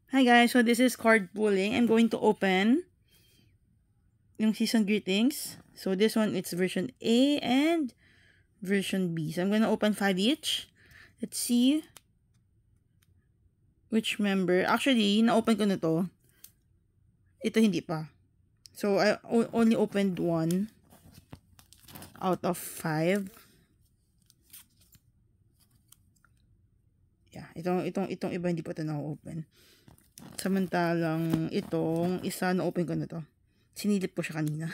Hi guys, so this is card pulling. I'm going to open yung season greetings. So this one, it's version A and version B. So I'm gonna open 5 each. Let's see which member. Actually, na-open ko na to. Ito hindi pa. So I only opened 1 out of 5. Yeah, itong iba hindi pa ito na-open. Samantalang itong isa na-open ko na to. Sinilip ko siya kanina.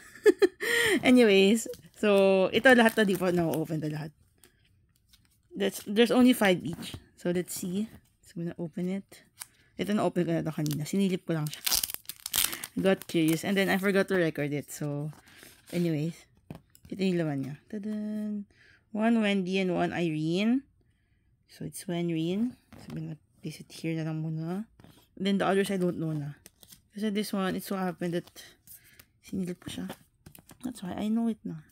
Anyways, so ito lahat na di pa na-open to lahat. There's only 5 each. So let's see. So I'm gonna open it. Ito na-open ko na to kanina. Sinilip ko lang siya. Got curious. And then I forgot to record it. So, anyways. Ito yung laman niya. Tadan! 1 Wendy and 1 Irene. So it's Wenreen. So I'm gonna place it here na lang muna. And then the others I don't know na. Kasi this one, it so happened that sinilip ko siya. That's why I know it na.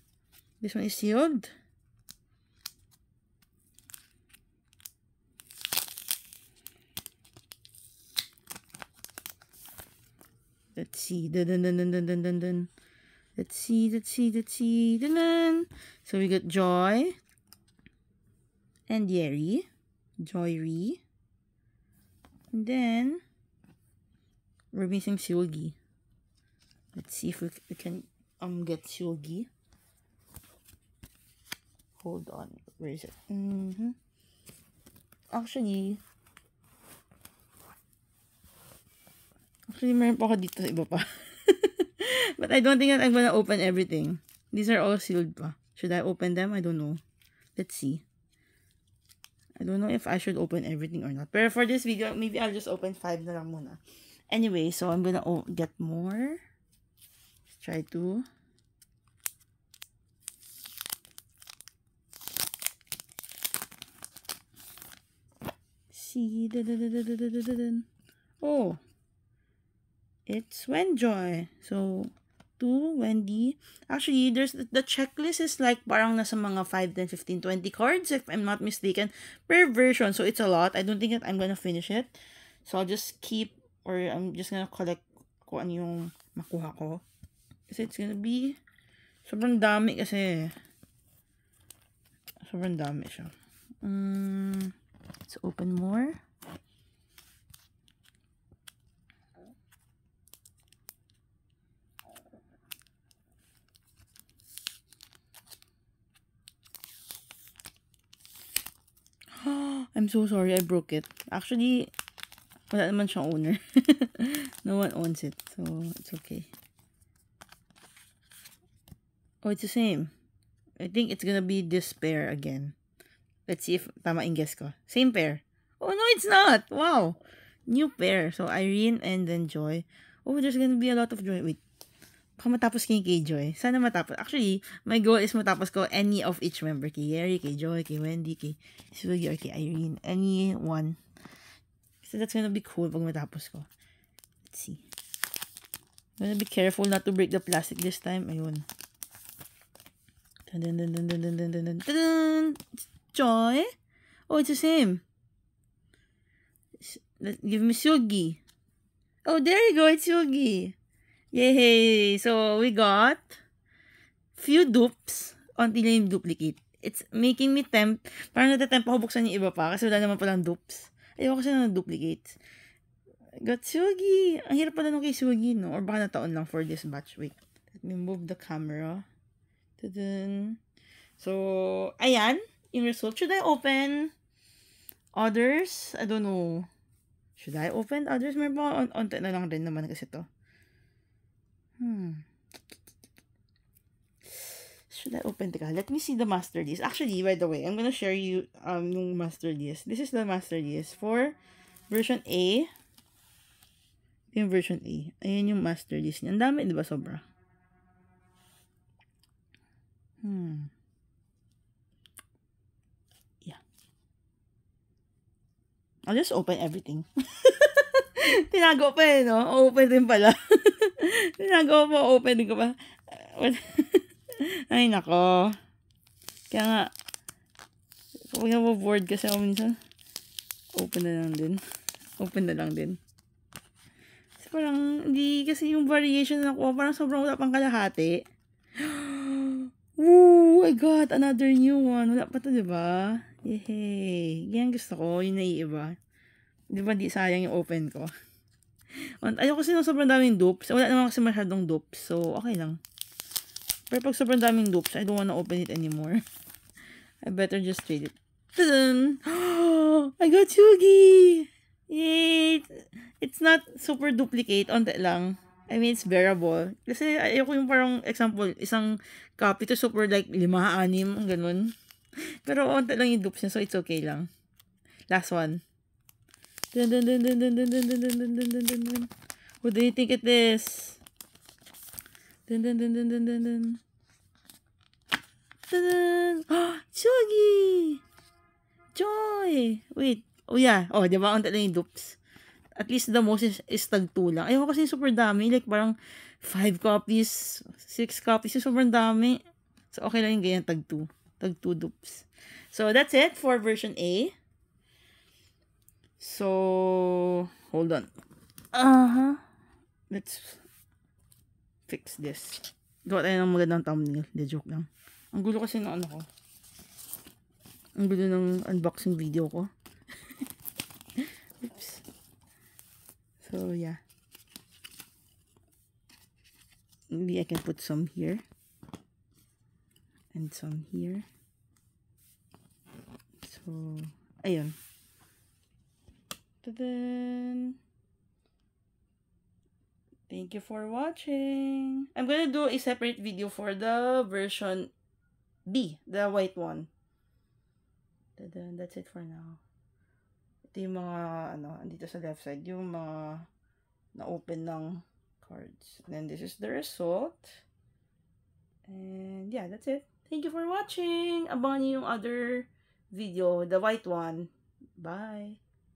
This one is sealed. Let's see. Dun. Let's see. Dun. So we got Joy and Yeri. Joy-Ree. And then we're missing Seulgi. Let's see if we can get Seulgi. Hold on. Where is it? Actually, meron pa ako dito sa iba pa. But I don't think that I'm gonna open everything. These are all sealed pa. Should I open them? I don't know. Let's see. I don't know if I should open everything or not. But for this video, maybe I'll just open 5 na lang muna. Anyway, so I'm gonna get more. Let's try to. See. Oh. It's Wenjoy. So, 2, Wendy. Actually, there's the checklist is like parang nasa mga 5, 10, 15, 20 cards if I'm not mistaken per version. So, it's a lot. I don't think that I'm gonna finish it. So, I'll just keep or I'm just gonna collect kung ano yung makuha ko. Kasi it's gonna be sobrang dami kasi. Sobrang dami siya. Let's open more. I'm so sorry I broke it. Actually, wala naman siyang owner. No one owns it. So, it's okay. Oh, it's the same. I think it's gonna be this pair again. Let's see if tama yung guess ko. Same pair. Oh, no, it's not. Wow. New pair. So, Irene and then Joy. Oh, there's gonna be a lot of Joy. Wait. Baka matapos kay Joy. Sana matapos. Actually, my goal is matapos ko any of each member. Kay Yeri, kay Joy, kay Wendy, kay Sugi, or kay Irene. Any one. So that's gonna be cool pag matapos ko. Let's see. I'm gonna be careful not to break the plastic this time. Ayun. Dun. Joy? Oh, it's the same. Give me Sugi. Oh, there you go. It's Sugi. Yay! So, we got few dupes until yung duplicate. It's making me parang natatempt ako buksan yung iba pa kasi wala naman palang dupes. Ayoko kasi na duplicates. Got Sugi. Ang hirap pala nung kay Sugi, no? Or baka nataon lang for this batch. Wait. Let me move the camera. Tadun. So, ayan. Yung result. Should I open others? I don't know. Should I open others? Meron ba onte na lang rin naman kasi to. Should I open? Teka, let me see the master list. Actually, by the way, I'm gonna share you yung master list. This is the master list for version A. Yung version A. Ayan yung master list niya. Ang dami, di ba? Sobra. Yeah. I'll just open everything. Tinago pa eh, no? Open din pala. Tinago pa, open din ko pa. Ay, nako. Kaya nga, kapag naboboard kasi ako minsan, open na lang din. parang, hindi kasi yung variation na nakuha, parang sobrang wala pang kalahati. Woo! I got another new one. Wala pa to, diba? Yay! Yan gusto ko, yung naiiba. Diba, di sayang yung open ko. Ayoko kasi ng sobrang daming dupes. Wala naman kasi masyadong dupes. So, okay lang. Pero pag sobrang daming dupes, I don't wanna open it anymore. I better just trade it. Ta-da! I got Yugi! Yay! It's not super duplicate. Onte lang. I mean, it's bearable. Kasi ayoko yung parang example, isang copy to super like 5-6, ganun. Pero onte lang yung dupes niya, so it's okay lang. Last one. Dun, dun, dun, dun, dun, dun, dun, dun, dun, dun, dun, dun, dun. Who do you think it is? Dun, dun, dun, dun, dun, dun, dun. Dun, dun. Oh, Chugi! Joy! Wait. Oh, yeah. Oh, diba? Ang lang yung dupes. At least the most is tag 2 lang. Ayoko kasi super dami. Like, parang 5 copies, 6 copies. Yung sobrang dami. So, okay lang yung ganyan tag 2. Tag 2 dupes. So, that's it for version A. So, hold on. Let's fix this. Gawa tayo ng magandang thumbnail. De joke lang. Ang gulo kasi ng ano ko. Ang gulo ng unboxing video ko. Oops. So, yeah. Maybe I can put some here. And some here. So, ayun. Ta-da! Thank you for watching. I'm gonna do a separate video for the version B, the white one. Ta-da! That's it for now. Ito yung mga, andito sa left side, yung mga na-open ng cards. And then this is the result. And yeah, that's it. Thank you for watching. Abangan niyo yung other video, the white one. Bye!